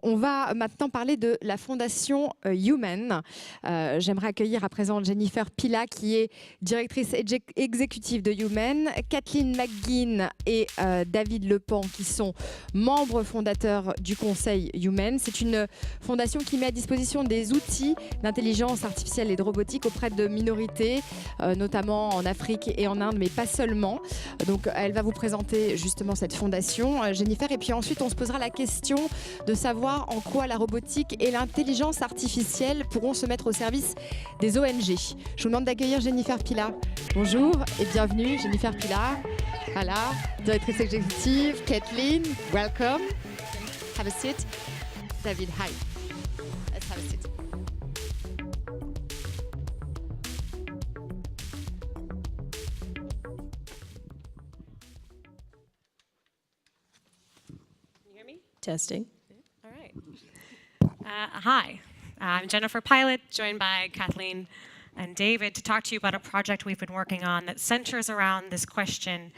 on va maintenant parler de la fondation HUMaiN. J'aimerais accueillir à présent Jennifer Pilat, qui est directrice exécutive de HUMaiN, Kathleen McGinn et David Leppan, qui sont membres fondateurs du conseil HUMaiN. C'est une fondation qui met à disposition des outils d'intelligence artificielle et de robotique auprès de minorités, notamment en Afrique et en Inde, mais pas seulement. Donc, elle va vous présenter justement cette fondation, Jennifer, et puis ensuite on se posera la question de savoir en quoi la robotique et l'intelligence artificielle pourront se mettre au service des ONG. Je vous demande d'accueillir Jennifer Pilat. Bonjour et bienvenue, Jennifer Pilat. Voilà, directrice exécutive. Kathleen, welcome. Have a seat. David, hi. Let's have a seat. Testing. All right. Hi, I'm Jennifer Pilat, joined by Kathleen and David to talk to you about a project we've been working on that centers around this question,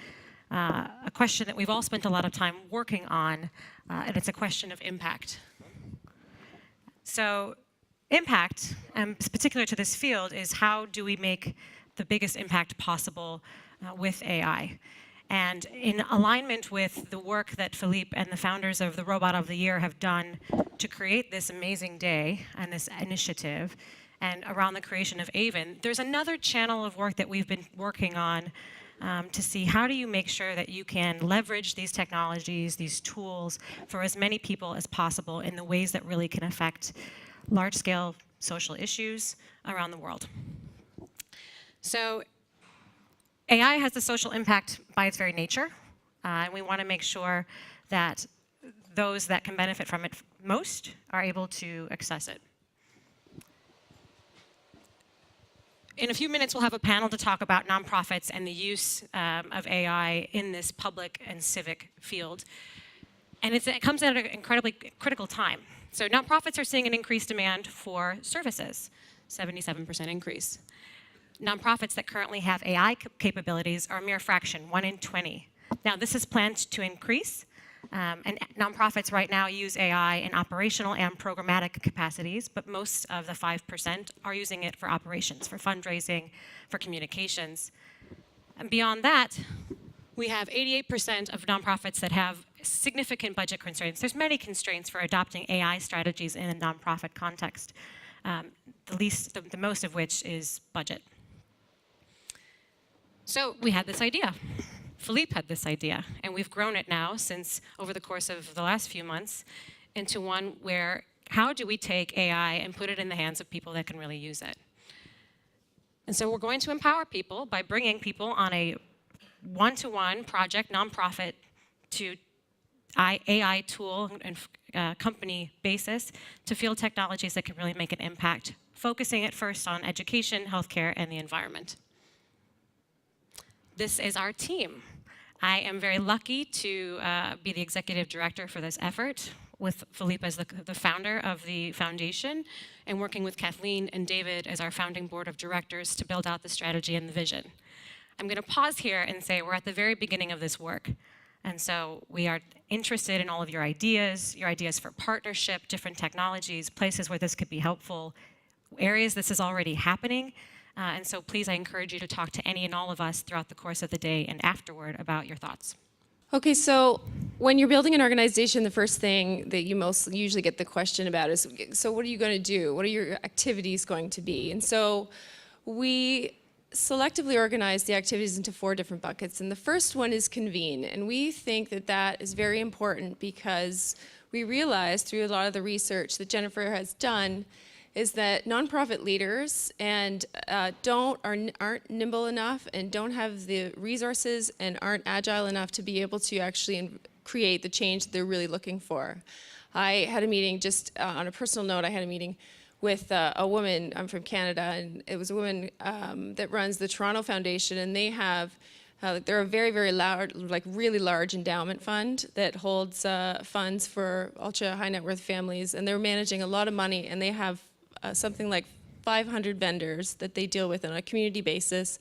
a question that we've all spent a lot of time working on, and it's a question of impact. So impact, and particular to this field, is how do we make the biggest impact possible with AI? And in alignment with the work that Philippe and the founders of the Robot of the Year have done to create this amazing day and this initiative, and around the creation of AVEN, there's another channel of work that we've been working on to see how do you make sure that you can leverage these technologies, these tools, for as many people as possible in the ways that really can affect large-scale social issues around the world. So AI has a social impact by its very nature, and we want to make sure that those that can benefit from it most are able to access it. In a few minutes, we'll have a panel to talk about nonprofits and the use of AI in this public and civic field. And it comes at an incredibly critical time. So nonprofits are seeing an increased demand for services, 77% increase. Nonprofits that currently have AI capabilities are a mere fraction, 1 in 20. Now, this is planned to increase, and nonprofits right now use AI in operational and programmatic capacities, but most of the 5% are using it for operations, for fundraising, for communications. And beyond that, we have 88% of nonprofits that have significant budget constraints. There's many constraints for adopting AI strategies in a nonprofit context, the most of which is budget. So we had this idea. Philippe had this idea, and we've grown it now since over the course of the last few months into one where how do we take AI and put it in the hands of people that can really use it? And so we're going to empower people by bringing people on a one-to-one project, nonprofit to AI tool and company basis to field technologies that can really make an impact, focusing at first on education, healthcare, and the environment. This is our team. I am very lucky to be the executive director for this effort, with Philippe as the founder of the foundation, and working with Kathleen and David as our founding board of directors to build out the strategy and the vision. I'm going to pause here and say we're at the very beginning of this work. And so we are interested in all of your ideas for partnership, different technologies, places where this could be helpful, areas this is already happening. And so please, I encourage you to talk to any and all of us throughout the course of the day and afterward about your thoughts. Okay, so when you're building an organization, the first thing that you most usually get the question about is, so what are you going to do? What are your activities going to be? And so we selectively organize the activities into 4 different buckets. And the first one is convene. And we think that that is very important because we realize through a lot of the research that Jennifer has done is that nonprofit leaders and aren't nimble enough and don't have the resources and aren't agile enough to be able to actually create the change that they're really looking for. I had a meeting, just on a personal note, I had a meeting with a woman, I'm from Canada, and it was a woman that runs the Toronto Foundation, and they have, they're a very, very large, like really large endowment fund that holds funds for ultra high net worth families, and they're managing a lot of money, and they have something like 500 vendors that they deal with on a community basis,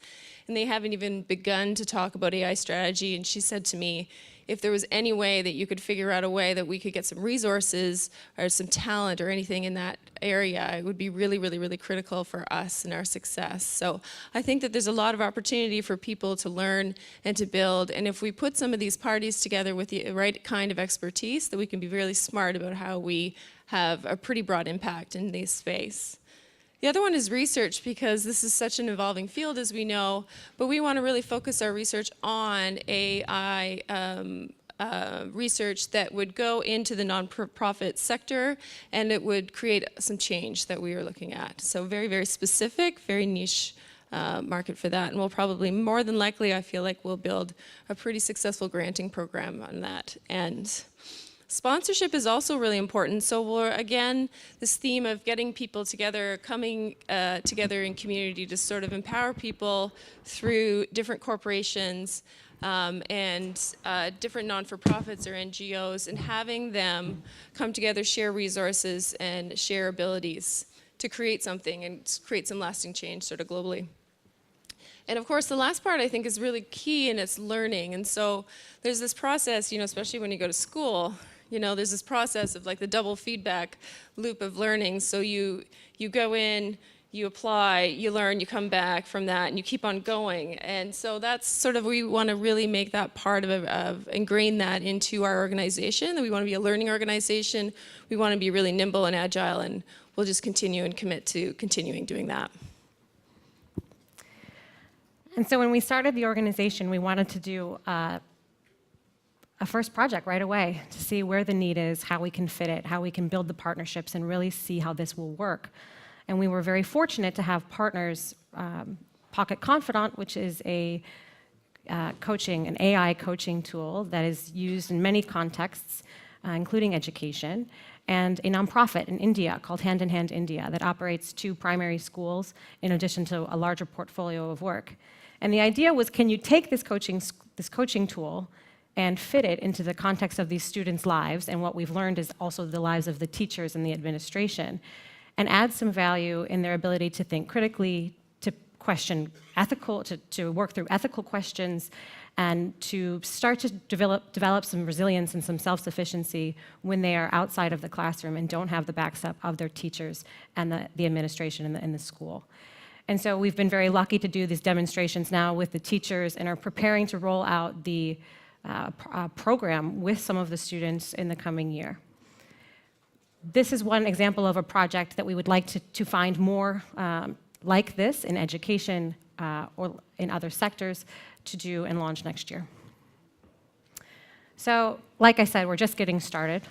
and they haven't even begun to talk about AI strategy. And she said to me, if there was any way that you could figure out a way that we could get some resources or some talent or anything in that area, it would be really, really, really critical for us and our success. So I think that there's a lot of opportunity for people to learn and to build. And if we put some of these parties together with the right kind of expertise, that we can be really smart about how we have a pretty broad impact in this space. The other one is research, because this is such an evolving field, as we know, but we want to really focus our research on AI research that would go into the nonprofit sector, and it would create some change that we are looking at. So very, very specific, very niche market for that, and we'll probably, more than likely, I feel like we'll build a pretty successful granting program on that end. Sponsorship is also really important. So we're, again, this theme of getting people together, coming together in community to sort of empower people through different corporations and different non-for-profits or NGOs, and having them come together, share resources, and share abilities to create something and create some lasting change sort of globally. And of course, the last part I think is really key, and it's learning. And so there's this process, you know, especially when you go to school, you know, there's this process of like the double feedback loop of learning. So you go in, you apply, you learn, you come back from that, and you keep on going. And so that's sort of, we want to really make that part of ingrain that into our organization, that we want to be a learning organization. We want to be really nimble and agile, and we'll just continue and commit to continuing doing that. And so when we started the organization, we wanted to do a first project right away to see where the need is, how we can fit it, how we can build the partnerships, and really see how this will work. And we were very fortunate to have partners, Pocket Confidant, which is an AI coaching tool that is used in many contexts, including education, and a nonprofit in India called Hand in Hand India that operates 2 primary schools in addition to a larger portfolio of work. And the idea was, can you take this coaching tool and fit it into the context of these students' lives, and what we've learned is also the lives of the teachers and the administration, and add some value in their ability to think critically, to question ethical, to work through ethical questions, and to start to develop some resilience and some self-sufficiency when they are outside of the classroom and don't have the backstop of their teachers and the administration in the school. And so we've been very lucky to do these demonstrations now with the teachers, and are preparing to roll out the program with some of the students in the coming year. This is one example of a project that we would like to find more like this in education or in other sectors to do and launch next year. So, like I said, we're just getting started.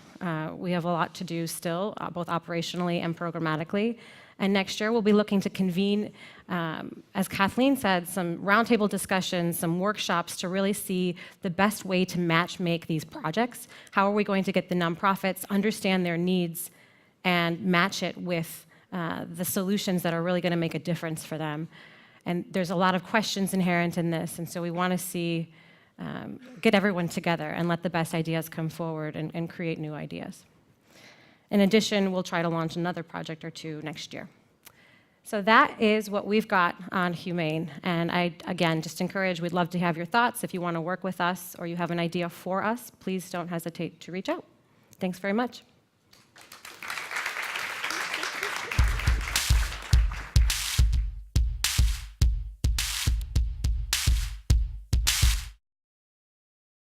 We have a lot to do still, both operationally and programmatically. And next year, we'll be looking to convene, as Kathleen said, some roundtable discussions, some workshops to really see the best way to match make these projects. How are we going to get the nonprofits understand their needs and match it with the solutions that are really going to make a difference for them? And there's a lot of questions inherent in this, and so we want to see, get everyone together and let the best ideas come forward and create new ideas. In addition, we'll try to launch another project or 2 next year. So that is what we've got on HUMaiN. And I, again, just encourage, we'd love to have your thoughts. If you want to work with us or you have an idea for us, please don't hesitate to reach out. Thanks very much.